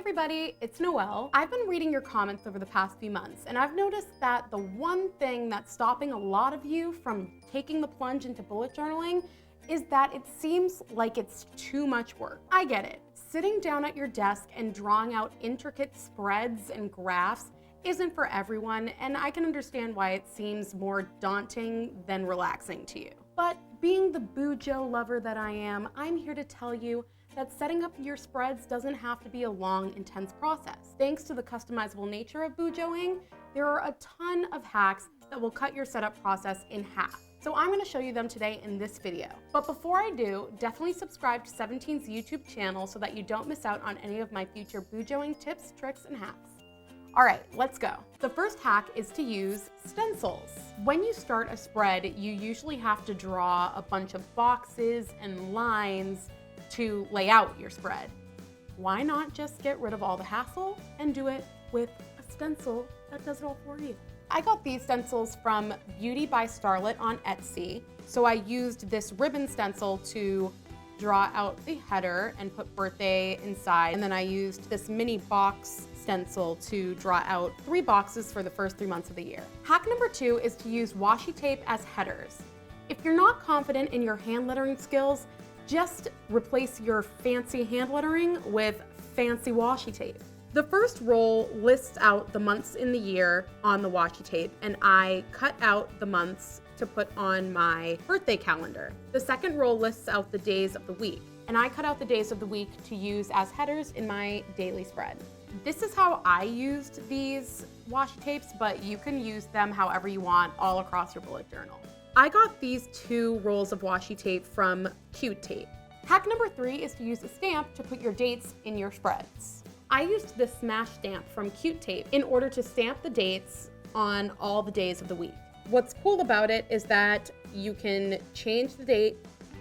everybody, it's Noelle. I've been reading your comments over the past few months, and I've noticed that the one thing that's stopping a lot of you from taking the plunge into bullet journaling is that it seems like it's too much work. I get it. Sitting down at your desk and drawing out intricate spreads and graphs isn't for everyone, and I can understand why it seems more daunting than relaxing to you. But being the bujo lover that I am, I'm here to tell you that setting up your spreads doesn't have to be a long, intense process. Thanks to the customizable nature of bujoing, there are a ton of hacks that will cut your setup process in half. So I'm gonna show you them today in this video. But before I do, definitely subscribe to 17's YouTube channel so that you don't miss out on any of my future bujoing tips, tricks, and hacks. All right, let's go. The first hack is to use stencils. When you start a spread, you usually have to draw a bunch of boxes and lines to lay out your spread. Why not just get rid of all the hassle and do it with a stencil that does it all for you? I got these stencils from Beauty by Starlet on Etsy. So I used this ribbon stencil to draw out the header and put birthday inside. And then I used this mini box stencil to draw out 3 boxes for the first 3 months of the year. Hack number 2 is to use washi tape as headers. If you're not confident in your hand lettering skills, just replace your fancy hand lettering with fancy washi tape. The first roll lists out the months in the year on the washi tape, and I cut out the months to put on my birthday calendar. The second roll lists out the days of the week, and I cut out the days of the week to use as headers in my daily spread. This is how I used these washi tapes, but you can use them however you want all across your bullet journal. I got these 2 rolls of washi tape from Cute Tape. Hack number 3 is to use a stamp to put your dates in your spreads. I used this smash stamp from Cute Tape in order to stamp the dates on all the days of the week. What's cool about it is that you can change the date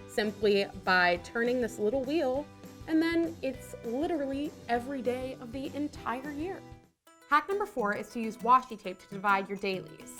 simply by turning this little wheel, and then it's literally every day of the entire year. Hack number 4 is to use washi tape to divide your dailies.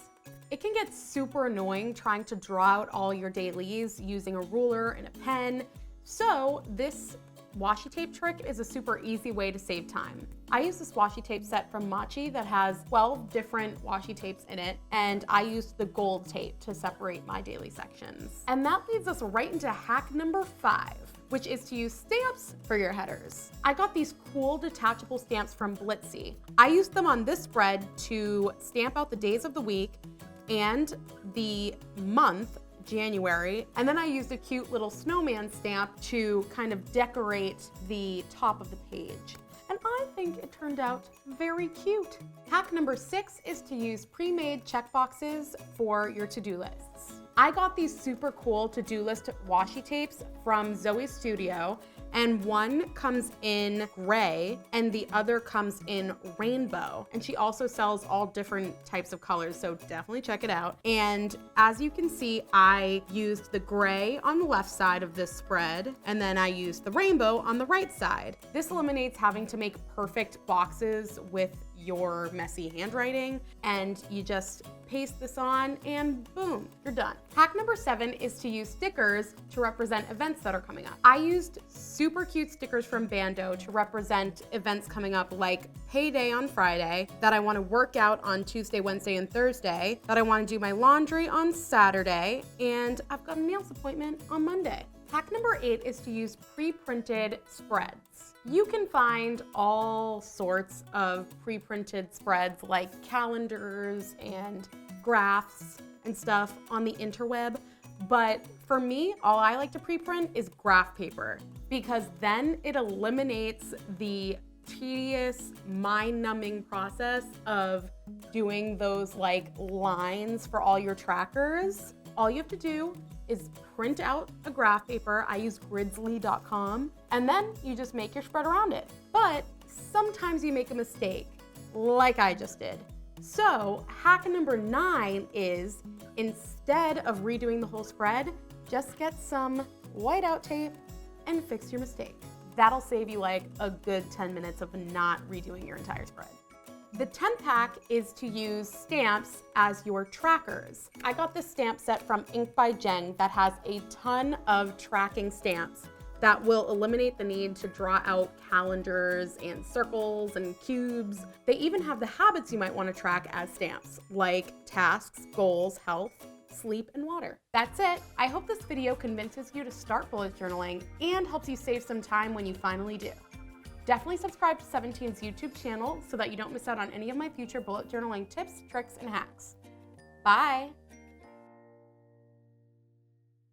It can get super annoying trying to draw out all your dailies using a ruler and a pen, so this washi tape trick is a super easy way to save time. I use this washi tape set from Machi that has 12 different washi tapes in it, and I used the gold tape to separate my daily sections. And that leads us right into hack number 5, which is to use stamps for your headers. I got these cool detachable stamps from Blitsy. I used them on this spread to stamp out the days of the week and the month, January, and then I used a cute little snowman stamp to kind of decorate the top of the page. And I think it turned out very cute. Hack number 6 is to use pre-made checkboxes for your to-do lists. I got these super cool to-do list washi tapes from Zoe's Studio, and one comes in gray and the other comes in rainbow. And she also sells all different types of colors, so definitely check it out. And as you can see, I used the gray on the left side of this spread, and then I used the rainbow on the right side. This eliminates having to make perfect boxes with your messy handwriting, and you just paste this on and boom, you're done. Hack number 7 is to use stickers to represent events that are coming up. I used super cute stickers from Bando to represent events coming up like payday on Friday, that I want to work out on Tuesday, Wednesday, and Thursday, that I want to do my laundry on Saturday, and I've got a nails appointment on Monday. Hack number 8 is to use pre-printed spreads. You can find all sorts of pre-printed spreads like calendars and graphs and stuff on the interweb, but for me, all I like to pre-print is graph paper, because then it eliminates the tedious, mind-numbing process of doing those like lines for all your trackers. All you have to do is print out a graph paper. I use gridsly.com, and then you just make your spread around it. But sometimes you make a mistake, like I just did. So hack number 9 is, instead of redoing the whole spread, just get some whiteout tape and fix your mistake. That'll save you like a good 10 minutes of not redoing your entire spread. The 10th hack is to use stamps as your trackers. I got this stamp set from Ink by Jeng that has a ton of tracking stamps. that will eliminate the need to draw out calendars and circles and cubes. They even have the habits you might want to track as stamps, like tasks, goals, health, sleep, and water. That's it. I hope this video convinces you to start bullet journaling and helps you save some time when you finally do. Definitely subscribe to 17's YouTube channel so that you don't miss out on any of my future bullet journaling tips, tricks, and hacks. Bye.